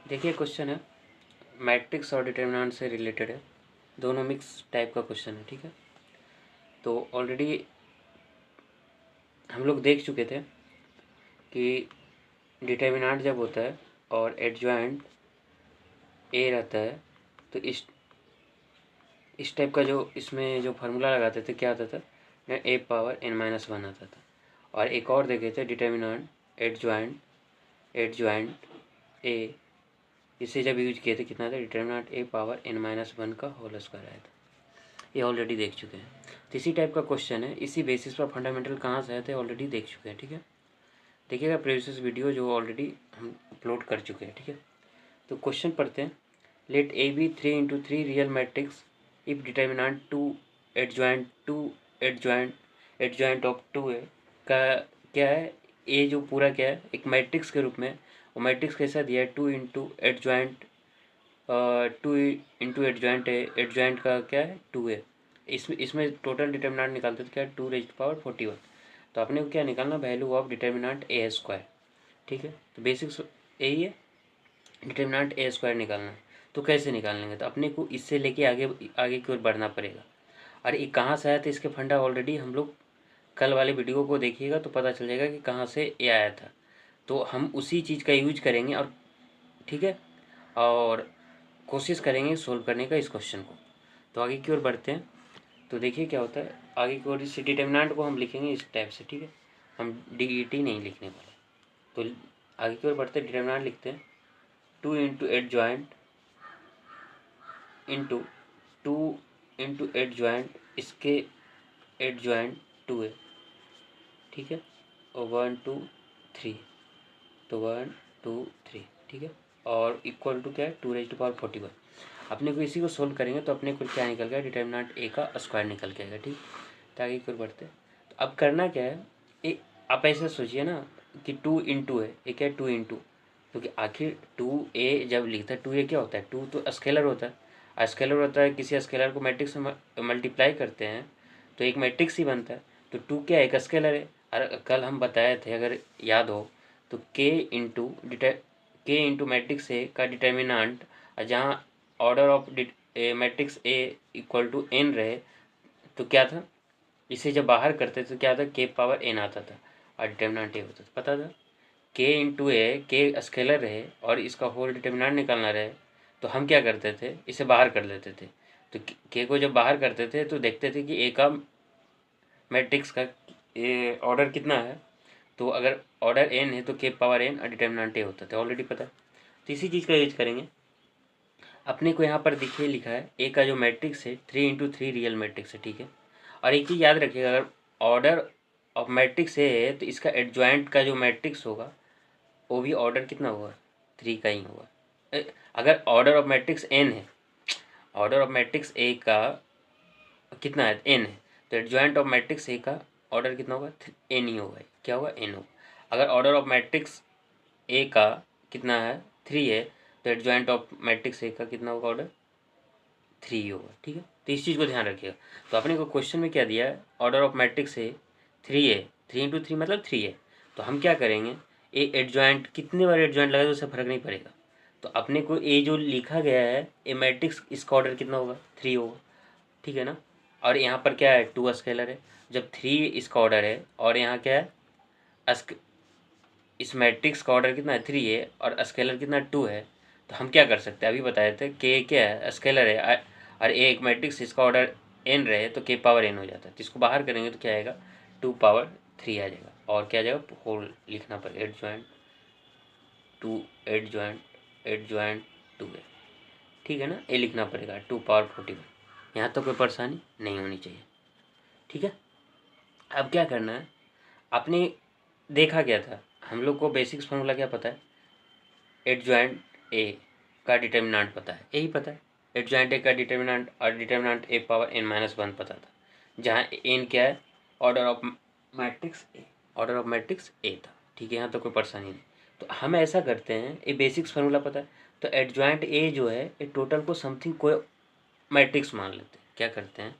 देखिए क्वेश्चन है, मैट्रिक्स और डिटर्मिनेंट से रिलेटेड है, दोनों मिक्स टाइप का क्वेश्चन है। ठीक है, तो ऑलरेडी हम लोग देख चुके थे कि डिटर्मिनेंट जब होता है और एडजॉइंट ए रहता है तो इस टाइप का जो इसमें जो फार्मूला लगाते थे क्या आता था, ए पावर n-1 आता था। और एक और देखे थे डिटर्मिनेंट एडजॉइंट ए, इसे जब यूज किए थे कितना था, डिटर्मिनेंट ए पावर n-1 का होल स्क्वायर आया था। ये ऑलरेडी देख चुके हैं। तो इसी टाइप का क्वेश्चन है, इसी बेसिस पर फंडामेंटल कहाँ से आए थे ऑलरेडी देख चुके हैं। ठीक है, देखिएगा प्रीवियस वीडियो जो ऑलरेडी हम अपलोड कर चुके हैं। ठीक है, तो क्वेश्चन पढ़ते हैं। Let A B 3 × 3 real matrix if determinant adjoint of 2 है का क्या है, ए जो पूरा क्या है एक मैट्रिक्स के रूप में, वो मैट्रिक्स कैसा दिया है, 2 × एडजॉइंट का क्या है 2 है। इसमें टोटल डिटर्मिनेंट निकालते थे क्या, 2⁴ तो अपने को क्या निकालना, value of determinant A square. ठीक है, तो बेसिक्स यही है, डिटर्मिनेंट ए स्क्वायर निकालना है। तो कैसे निकालेंगे, तो अपने को इससे लेके आगे आगे की ओर बढ़ना पड़ेगा। और ये कहाँ से आया था, इसके फंडा ऑलरेडी हम लोग कल वाले वीडियो को देखिएगा तो पता चल जाएगा कि कहाँ से ये आया था। तो हम उसी चीज़ का यूज करेंगे और ठीक है, और कोशिश करेंगे सोल्व करने का इस क्वेश्चन को। तो आगे की ओर बढ़ते हैं। तो देखिए क्या होता है, आगे की ओर इस डिटर्मिनेंट को हम लिखेंगे इस टाइप से। ठीक है, हम DET नहीं लिखने वाले। तो आगे की ओर बढ़ते हैं, डिटर्मिनेंट लिखते हैं 2 × एडजॉइंट इंटू 2 × एडजॉइंट, इसके एडजॉइंट 2 है। ठीक है, और 1 2 3, तो 1 2 3। ठीक है, और इक्वल टू क्या है, 2⁴ अपने को इसी को सोल्व करेंगे तो अपने को क्या निकल गया, डिटर्मिनेंट ए का स्क्वायर निकल के आएगा। ठीक, तो आगे की ओर बढ़ते हैं। तो अब करना क्या है, एक आप ऐसे सोचिए ना कि 2 × है, ये क्या है 2 × क्योंकि आखिर 2a जब लिखता है, 2a क्या होता है, 2 तो स्केलर होता है। स्केलर होता है, किसी स्केलर को मैट्रिक्स में मल्टीप्लाई करते हैं तो एक मैट्रिक्स ही बनता है। तो 2 क्या एक स्केलर है। और कल हम बताए थे अगर याद हो तो k × मैट्रिक्स ए का डिटर्मिनेंट, जहाँ order of matrix A equal to n रहे तो क्या था, इसे जब बाहर करते तो क्या था, k पावर n आता था और डिटर्मिनेंट ए होता था। पता था k × ए, k स्केलर रहे और इसका होल डिटर्मिनेंट निकालना रहे तो हम क्या करते थे, इसे बाहर कर लेते थे। तो k को जब बाहर करते थे तो देखते थे कि a का मैट्रिक्स का ऑर्डर कितना है, तो अगर ऑर्डर n है तो k पावर n और डिटर्मिनेंट ए होता था, ऑलरेडी पता है। तो इसी चीज़ का यूज करेंगे। अपने को यहाँ पर देखिए लिखा है ए का जो मैट्रिक्स है 3 × 3 रियल मैट्रिक्स है। ठीक है, और एक चीज़ याद रखिएगा, अगर ऑर्डर ऑफ मैट्रिक्स है तो इसका एडजॉइंट का जो मैट्रिक्स होगा वो भी ऑर्डर कितना होगा, 3 का ही होगा। अगर ऑर्डर ऑफ मैट्रिक्स n है, ऑर्डर ऑफ मैट्रिक्स ए का कितना है, n है, तो एडजॉइंट ऑफ मैट्रिक्स ए का ऑर्डर कितना होगा, n ही होगा। क्या होगा, n होगा। अगर ऑर्डर ऑफ मैट्रिक्स ए का कितना है, 3 है, तो एडजॉइंट ऑफ मैट्रिक्स ए का कितना होगा, ऑर्डर 3 होगा। ठीक है, तो इस चीज़ को ध्यान रखिएगा। तो अपने को क्वेश्चन में क्या दिया है, ऑर्डर ऑफ मैट्रिक्स है 3 है, 3 × 3 मतलब 3 है। तो हम क्या करेंगे, ए एडजॉइंट कितने बार एडजॉइंट लगाए तो उससे फर्क नहीं पड़ेगा। तो अपने को ए जो लिखा गया है ए मैट्रिक्स, इसका ऑर्डर कितना होगा, 3 होगा। ठीक है ना, और यहाँ पर क्या है 2 स्केलर है, जब 3 इसका ऑर्डर है और यहाँ क्या है इस मैट्रिक्स का ऑर्डर कितना है, 3 है और स्केलर कितना 2 है। तो हम क्या कर सकते हैं, अभी बताए थे के क्या है, स्केलर है और एक मैट्रिक्स इसका ऑर्डर n रहे तो k पावर n हो जाता है। जिसको बाहर करेंगे तो क्या आएगा, 2 पावर 3 आ जाएगा। और क्या आ जाएगा, होल लिखना पड़ेगा, एडजॉइंट 2 है। ठीक है ना, ये लिखना पड़ेगा 2 पावर 41। यहाँ तो कोई परेशानी नहीं होनी चाहिए। ठीक है, अब क्या करना है, आपने देखा क्या था, हम लोग को बेसिक्स फार्मूला क्या पता है, एडजॉइंट ए का डिटर्मिनेंट पता है, यही पता है। एडजॉइंट ए का डिटर्मिनेंट और डिटर्मिनेंट ए पावर n-1 पता था, जहाँ n क्या है, ऑर्डर ऑफ मैट्रिक्स ए था। ठीक है, यहाँ तो कोई परेशानी नहीं। तो हम ऐसा करते हैं, ये बेसिक्स फार्मूला पता है, तो एडजॉइंट ए जो है ये टोटल को समथिंग कोई मैट्रिक्स मान लेते हैं। क्या करते हैं,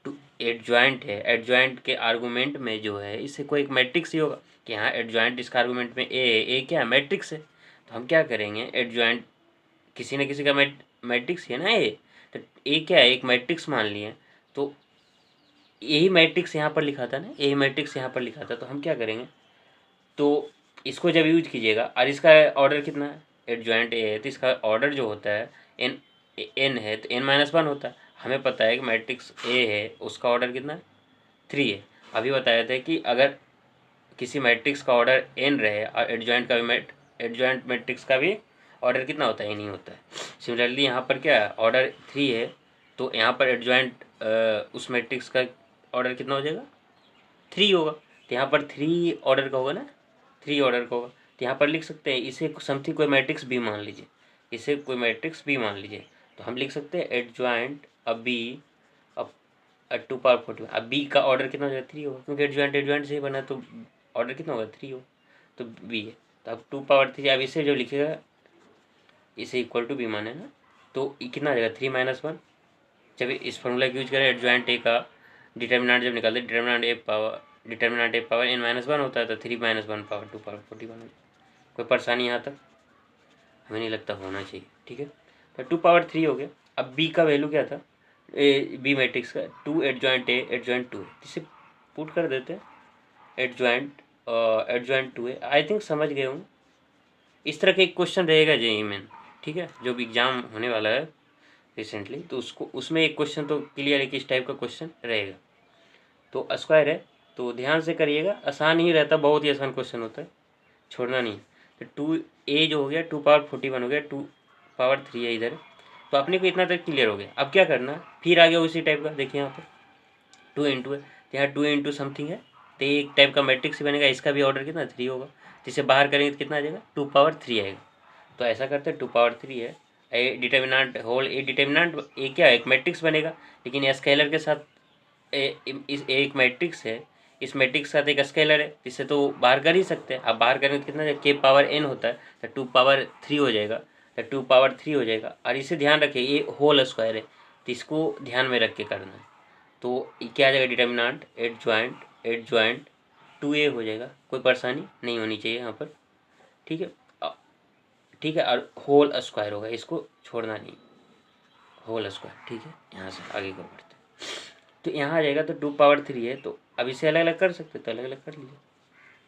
टू एडजॉइंट है, एडजॉइंट के आर्गूमेंट में जो है इससे कोई एक मैट्रिक्स ही होगा कि हाँ एडजॉइंट इसका आर्गूमेंट में ए है, ए क्या है, मैट्रिक्स है। तो हम क्या करेंगे, एडजॉइंट किसी न किसी का मैट्रिक्स है ना ये, तो ए क्या है, एक मैट्रिक्स मान लिए, तो यही मैट्रिक्स यहाँ पर लिखा था ना, यही मैट्रिक्स यहाँ पर लिखा था। तो हम क्या करेंगे, तो इसको जब यूज कीजिएगा और इसका ऑर्डर कितना है, एडजॉइंट ए है, तो इसका ऑर्डर जो होता है एन है, तो n-1 होता है। हमें पता है कि मैट्रिक्स ए है, उसका ऑर्डर कितना है, 3 है। अभी बताया था कि अगर किसी मैट्रिक्स का ऑर्डर n रहे और एडजॉइंट मैट्रिक्स का भी ऑर्डर कितना होता है, n ही होता है। सिमिलरली यहाँ पर क्या है, ऑर्डर 3 है, तो यहाँ पर एडजॉइंट उस मैट्रिक्स का ऑर्डर कितना हो जाएगा, 3 होगा। तो यहाँ पर 3 ऑर्डर का होगा ना, 3 ऑर्डर का होगा। तो यहाँ पर लिख सकते हैं इसे समथिंग कोई मैट्रिक्स बी मान लीजिए, इसे कोई मैट्रिक्स बी मान लीजिए, तो हम लिख सकते हैं एडजॉइंट अब बी अब 2 पावर 40। अब बी का ऑर्डर कितना हो जाएगा, 3 होगा, क्योंकि एडजॉइंट से ही बना, तो ऑर्डर कितना होगा, 3 होगा, तो बी है। तो अब 2 पावर 3, अब इसे जो लिखेगा इसे इक्वल टू बी माने ना, तो कितना आ जाएगा, 3-1। जब इस फॉर्मूला का यूज करें, एडजॉइंट ए का डिटर्मिनेंट जब निकालते, डिटर्मिनेंट ए पावर n-1 होता है, तो 3-1 पावर 2 पावर 41। कोई परेशानी यहाँ तक, हमें नहीं लगता होना चाहिए, ठीक है। तो 2 पावर 3 हो गया। अब बी का वैल्यू क्या था, बी मैट्रिक्स का 2 एडजॉइंट ए एडजॉइंट 2 है, इसे पुट कर देते हैं एडजॉइंट 2 है। आई थिंक समझ गए हूँ। इस तरह का एक क्वेश्चन रहेगा जेईई में, ठीक है, जो भी एग्जाम होने वाला है रिसेंटली, तो उसमें एक क्वेश्चन तो क्लियर है कि इस टाइप का क्वेश्चन रहेगा। तो स्क्वायर है, तो ध्यान से करिएगा, आसान ही रहता, बहुत ही आसान क्वेश्चन होता है, छोड़ना नहीं। तो 2a जो हो गया 2 पावर 41 हो गया, 2 पावर 3 है इधर, तो अपने को इतना तक क्लियर हो गया। अब क्या करना, फिर आ गया उसी टाइप का, देखिए यहाँ पर 2 इंटू है, तो यहाँ 2 इंटू समथिंग है, तो एक टाइप का मैट्रिक्स ही बनेगा, इसका भी ऑर्डर कितना 3 होगा, जिसे बाहर करेंगे तो कितना आ जाएगा, 2 पावर 3 आएगा। तो ऐसा करते हैं 2 पावर 3 है, a determinant whole a determinant a क्या है, एक मैट्रिक्स बनेगा, लेकिन ये स्केलर के साथ एक मैट्रिक्स है, इस मैट्रिक्स के साथ एक स्केलर है, इसे तो बाहर कर ही सकते हैं। अब बाहर करेंगे तो कितना के पावर n होता है, तो 2 पावर 3 हो जाएगा, तो 2 पावर 3 हो जाएगा। और इसे ध्यान रखिए ये होल स्क्वायर है, तो इसको ध्यान में रख के करना है। तो ये क्या आ जाएगा, डिटर्मिनेंट एडजॉइंट 2a हो जाएगा, कोई परेशानी नहीं होनी चाहिए यहाँ पर, ठीक है। ठीक है, और होल स्क्वायर होगा, इसको छोड़ना नहीं, होल स्क्वायर, ठीक है। यहाँ से आगे को बढ़ते, तो यहाँ आ जाएगा, तो 2 पावर 3 है, तो अब इसे अलग अलग कर सकते, तो अलग अलग कर लीजिए।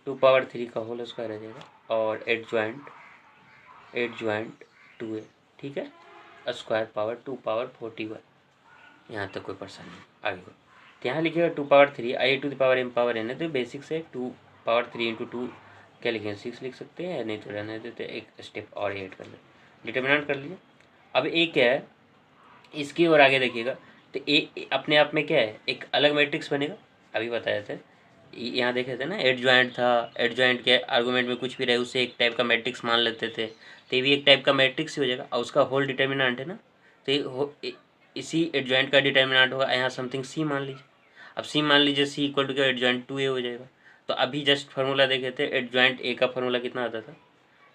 2 पावर 3 का होल स्क्वायर आ जाएगा, और एडजॉइंट 2 है, ठीक है, स्क्वायर पावर 2 पावर 41। यहाँ तक कोई परेशानी नहीं, आगे को। तो यहाँ लिखिएगा 2 power 3 I to the power m power n है, तो बेसिक से 2 पावर 3 इंटू 2 क्या लिखेंगे, 6 लिख सकते हैं, नहीं तो रहने देते, एक स्टेप और ऐड कर ले, डिटर्मिनेंट कर लीजिए। अब ए क्या है, इसकी ओर आगे देखिएगा, तो ए अपने आप में क्या है, एक अलग मैट्रिक्स बनेगा। अभी बताए थे, यहाँ देखे थे ना, एडजॉइंट था, एडजॉइंट के आर्गूमेंट में कुछ भी रहे उससे एक टाइप का मैट्रिक्स मान लेते थे, तो ये भी एक टाइप का मैट्रिक्स ही हो जाएगा, और उसका होल डिटर्मिनेंट है ना, तो इसी एडजॉइंट का डिटर्मिनेंट होगा, यहाँ समथिंग सी मान लीजिए। अब सी मान लीजिए, सी इक्वल टू क्या, एडजॉइंट 2a हो जाएगा। तो अभी जस्ट फार्मूला देखे थे, एडजॉइंट ए का फार्मूला कितना आता था,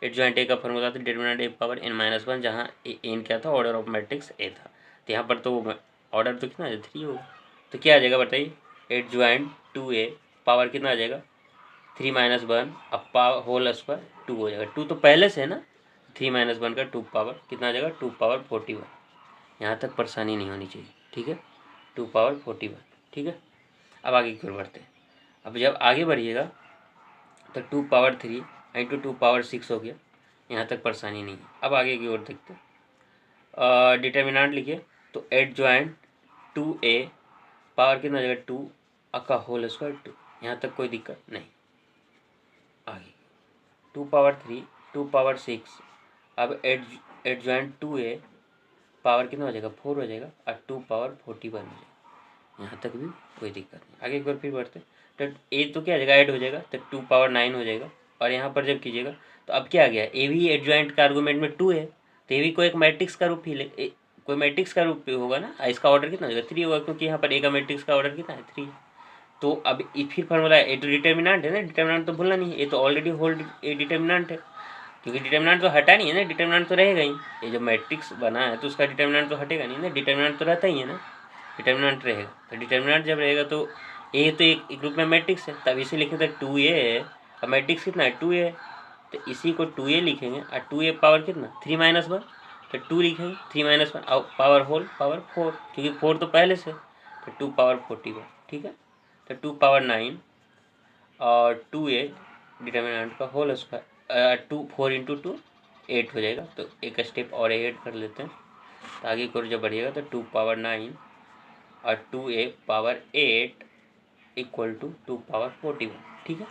एडजॉइंट ए का फार्मूला था डिटर्मिनेंट ए पावर n-1, जहाँ n क्या था, ऑर्डर ऑफ मैट्रिक्स ए था। तो यहाँ पर तो ऑर्डर तो कितना है, 3 होगा। तो क्या आ जाएगा बताइए, एडजॉइंट 2a पावर कितना आ जाएगा, 3-1, अब पावर होल स्क्वायर 2 हो जाएगा। 2 तो पहले से है ना, 3-1 का 2 पावर कितना आ जाएगा, 2 पावर 41। यहाँ तक परेशानी नहीं होनी चाहिए, ठीक है, 2 पावर 41, ठीक है। अब आगे की ओर बढ़ते हैं। अब जब आगे बढ़िएगा तो 2 पावर 3 इंटू 2 पावर 6 हो गया, यहाँ तक परेशानी नहीं है। अब आगे की ओर देखते हैं, डिटर्मिनेंट लिखिए, तो एडजॉइंट 2a पावर कितना हो जाएगा, 2 का होल स्क्वायर 2, यहाँ तक कोई दिक्कत नहीं। आगे 2 पावर 3 2 पावर 6, अब एडजॉइंट 2a पावर कितना हो जाएगा, 4 हो जाएगा, और 2 पावर 41 हो जाएगा, यहाँ तक भी कोई दिक्कत नहीं। आगे एक बार फिर बढ़ते, तो ए तो क्या हो जाएगा, ऐड हो जाएगा, तो 2 पावर 9 हो जाएगा, और यहाँ पर जब कीजिएगा तो अब क्या आ गया, ए भी एडजॉइंट का आर्गूमेंट में 2 है, तो ए भी कोई एक मैट्रिक्स का रूप ही ले, कोई मैट्रिक्स का रूप होगा ना, इसका ऑर्डर कितना हो जाएगा, 3 होगा, क्योंकि यहाँ पर ए का मैट्रिक्स का ऑर्डर कितना है, 3। तो अब फिर फार्मूला ए तो डिटर्मिनेंट है ना, डिटर्मिनेंट तो भूलना नहीं है, ये तो ऑलरेडी होल्ड ए डिटर्मिनेंट है, क्योंकि डिटर्मिनेंट तो हटा नहीं है ना, डिटर्मिनेंट तो रहेगा ही। ये जो मैट्रिक्स बना है तो उसका डिटर्मिनेंट तो हटेगा नहीं ना, डिटर्मिनेंट तो रहता ही है ना, डिटर्मिनेंट रहेगा। तो डिटर्मिनेंट जब रहेगा तो ए तो एक ग्रुप में मैट्रिक्स है, तब इसे लिखे तो 2a है, और मैट्रिक्स कितना है, 2a है, तो इसी को 2a लिखेंगे, और 2a पावर कितना, 3-1, तो 2 लिखेंगे, 3 - 1 और पावर होल पावर 4, क्योंकि 4 तो पहले से, तो 2 पावर 41, ठीक है। तो 2 पावर 9 और 2 8 डिटर्मिनेंट का होल स्क्वायर, 2 4 × 2 8 हो जाएगा। तो एक स्टेप और ऐड कर लेते हैं, तो आगे की ओर जब बढ़िएगा तो 2 पावर 9 और 2a power 8 equal to 2 power 41, ठीक है।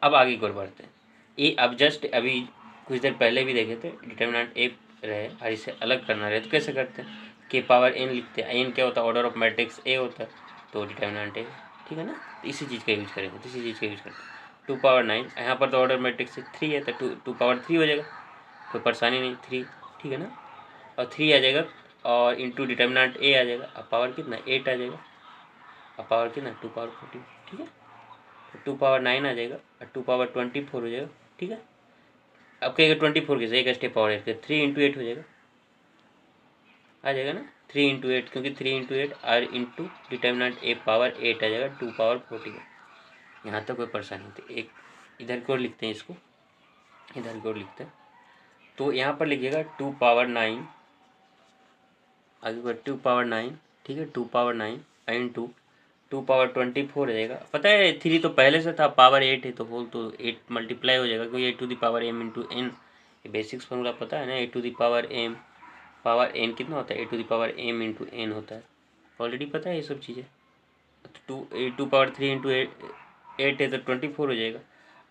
अब आगे की ओर बढ़ते हैं। ये अब जस्ट अभी कुछ देर पहले भी देखे थे, डिटर्मिनेंट ए रहे और इसे अलग करना रहे तो कैसे करते हैं, के पावर एन लिखते हैं। एन क्या होता है, ऑर्डर ऑफ मैट्रिक्स ए होता है, तो डिटर्मिनेंट ए, ठीक है ना। तो इसी चीज़ का यूज करेंगे, इसी चीज़ का यूज करते हैं। 2 पावर 9, यहाँ पर तो ऑर्डर मैट्रिक्स 3 है, तो 2 पावर 3 हो जाएगा, कोई परेशानी नहीं, 3, ठीक है ना। और 3 आ जाएगा और इंटू डिटर्मिनेंट ए आ जाएगा, अब पावर कितना 8 आ जाएगा, अब पावर कितना 2 पावर 40, ठीक है। तो 2 पावर 9 आ जाएगा और 2 पावर 24 हो जाएगा, ठीक है। अब कहेगा 24 कैसे, एक स्टेप और है, 3 × 8 हो जाएगा, आ जाएगा ना 3 × 8, क्योंकि 3 × 8 और इंटू डिटर्मिनेंट ए पावर 8 आ जाएगा 2 पावर 40। यहाँ तक कोई परेशानी नहीं थी। एक इधर की ओर लिखते हैं, इसको इधर की ओर लिखते हैं, तो यहाँ पर लिखिएगा 2 पावर 9, आगे बढ़ 2 पावर 9, ठीक है। 2 पावर 9 इंटू 2 पावर 24 हो जाएगा। पता है 3 तो पहले से था, पावर 8 है तो होल तो 8 मल्टीप्लाई हो जाएगा, क्योंकि a⁴m × n, ये बेसिक्स फॉर्मूला पता है ना। a⁴m पावर n कितना होता है, a⁴m × n होता है, ऑलरेडी पता है ये सब चीज़ें। तो 2 पावर 3 × 8 है तो 24 हो जाएगा,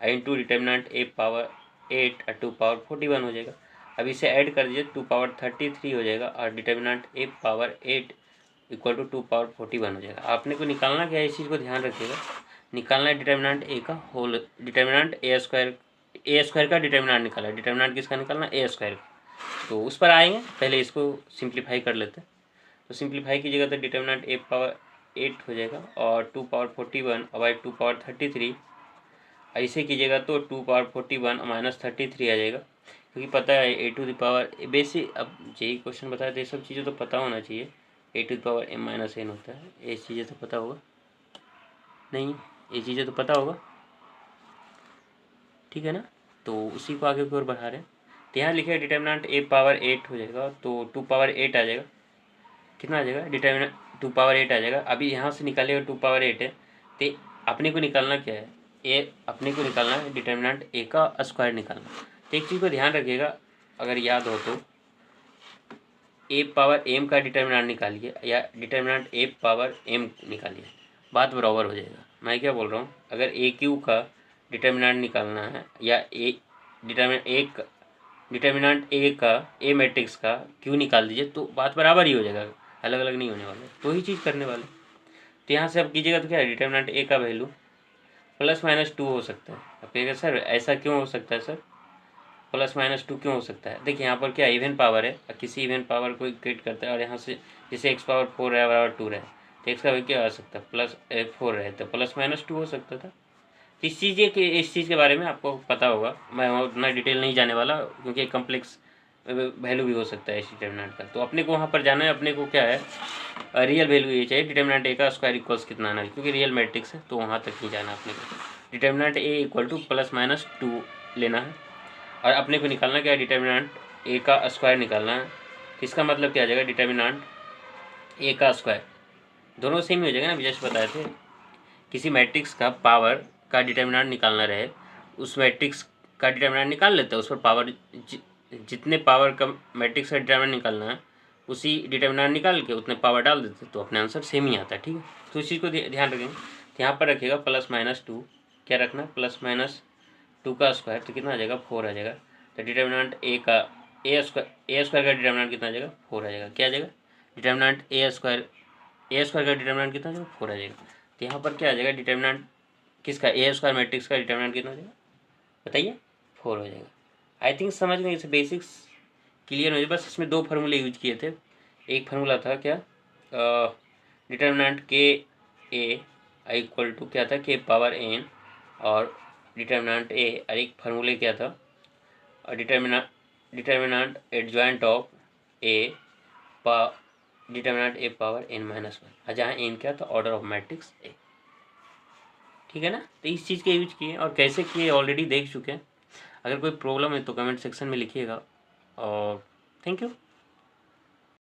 इंटू डिटर्मिनेंट ए पावर 8 और 2 पावर 41 हो जाएगा। अब इसे ऐड कर दीजिए, 2 पावर 33 हो जाएगा और determinant A power 8 equal to 2 power 41 हो जाएगा। आपने को निकालना क्या है, इस चीज़ को ध्यान रखिएगा, निकालना है डिटर्मिनेंट ए का होल, डिटर्मिनेंट ए स्क्वायर का डिटर्मिनेंट निकाला है। डिटर्मिनेंट किसका निकालना, ए स्क्वायर का, तो उस पर आएंगे। पहले इसको सिंप्लीफाई कर लेते हैं, तो सिंप्लीफाई कीजिएगा तो डिटर्मिनेंट ए पावर 8 हो जाएगा और 2 पावर 41 और 2 पावर 33, ऐसे कीजिएगा तो 2 पावर 41 - 33 आ जाएगा, क्योंकि पता है a⁴ बेसिक, अब जेई क्वेश्चन बताया तो ये सब चीज़ें तो पता होना चाहिए। a⁴m - n होता है, ये चीज़ें तो पता होगा, नहीं ये चीज़ें तो पता होगा, ठीक है ना। तो उसी को आगे की ओर बढ़ा रहे हैं, तो यहाँ लिखे डिटर्मिनेंट ए पावर 8 हो जाएगा, तो 2 पावर 8 आ जाएगा, कितना आ जाएगा डिटर्मिनेंट 2 पावर 8 आ जाएगा। अभी यहाँ से निकालेगा 2 पावर 8 है, तो अपने को निकालना क्या है, ए अपने को निकालना है डिटर्मिनेंट ए का स्क्वायर निकालना। तो एक चीज़ को ध्यान रखिएगा, अगर याद हो तो ए पावर एम का डिटर्मिनेंट निकालिए या डिटर्मिनेंट ए पावर एम निकालिए, बात बराबर हो जाएगा। मैं क्या बोल रहा हूँ, अगर ए क्यू का डिटर्मिनेंट निकालना है या डिटर्मिनेंट ए का ए मैट्रिक्स का क्यू निकाल दीजिए, तो बात बराबर ही हो जाएगा, अलग अलग नहीं होने वाला, तो ही चीज़ करने वाले। तो यहाँ से अब कीजिएगा तो क्या है, डिटर्मिनेंट ए का वैल्यू +-2 हो सकता है। अब कहिएगा सर ऐसा क्यों हो सकता है, सर +-2 क्यों हो सकता है। देखिए यहाँ पर क्या इवन पावर है, किसी इवन पावर को इक्वेट करता है, और यहाँ से जैसे x⁴ रहे बराबर 2 रहे, तो x का वैल्यू क्या आ सकता है, +4 रहे तो +-2 हो सकता था। तो इस चीज़ के बारे में आपको पता होगा, मैं उतना डिटेल नहीं जाने वाला, क्योंकि कम्प्लेक्स वैल्यू भी हो सकता है इस डिटर्मिनेंट का। तो अपने को वहाँ पर जाना है, अपने को क्या है रियल वैल्यू ये चाहिए, डिटर्मिनेंट ए का स्क्वायर इक्वल्स कितना आना है, क्योंकि रियल मैट्रिक्स है, तो वहाँ तक नहीं जाना अपने को। डिटर्मिनेंट ए इक्वल टू +-2 लेना है, और अपने को निकालना क्या है, डिटर्मिनेंट ए का स्क्वायर निकालना है। इसका मतलब क्या आ जाएगा, डिटर्मिनेंट ए का स्क्वायर, दोनों सेम ही हो जाएगा ना, जस्ट बताए थे। किसी मैट्रिक्स का पावर का डिटर्मिनेंट निकालना रहे, उस मैट्रिक्स का डिटर्मिनेंट निकाल लेते हैं, उस पर पावर जितने पावर का मैट्रिक्स का डिटर्मिनेंट निकालना है, उसी डिटर्मिनेंट निकाल के उतने पावर डाल देते, तो अपने आंसर सेम ही आता है, ठीक है। तो इस चीज़ को ध्यान रखेंगे। तो यहाँ पर रखिएगा +-2, क्या रखना, +-2 का स्क्वायर, तो कितना आ जाएगा 4 आ जाएगा। तो डिटर्मिनेंट ए स्क्वायर का डिटर्मिनेंट कितना आ जाएगा 4 आ जाएगा, क्या आ जाएगा डिटर्मिनेंट ए स्क्वायर का डिटर्मिनेंट कितना आ जाएगा 4 आ जाएगा। तो यहाँ पर क्या आ जाएगा, डिटर्मिनेंट किसका, ए स्क्वायर मैट्रिक्स का डिटर्मिनेंट कितना हो जाएगा बताइए, 4 हो जाएगा। आई थिंक समझ गए, इसे बेसिक्स क्लियर हो जाए। बस इसमें 2 फार्मूले यूज किए थे, एक फार्मूला था क्या, डिटर्मिनेंट के ए इक्वल टू क्या था, के पावर एन, और डिटर्मिनेंट ए, और एक फार्मूले क्या था, determinant adjoint of A determinant A power n-1, जहाँ एन क्या था, ऑर्डर ऑफ मैट्रिक्स ए, ठीक है ना। तो इस चीज़ के यूज किए, और कैसे किए ऑलरेडी देख चुके हैं। अगर कोई प्रॉब्लम है तो कमेंट सेक्शन में लिखिएगा, और थैंक यू।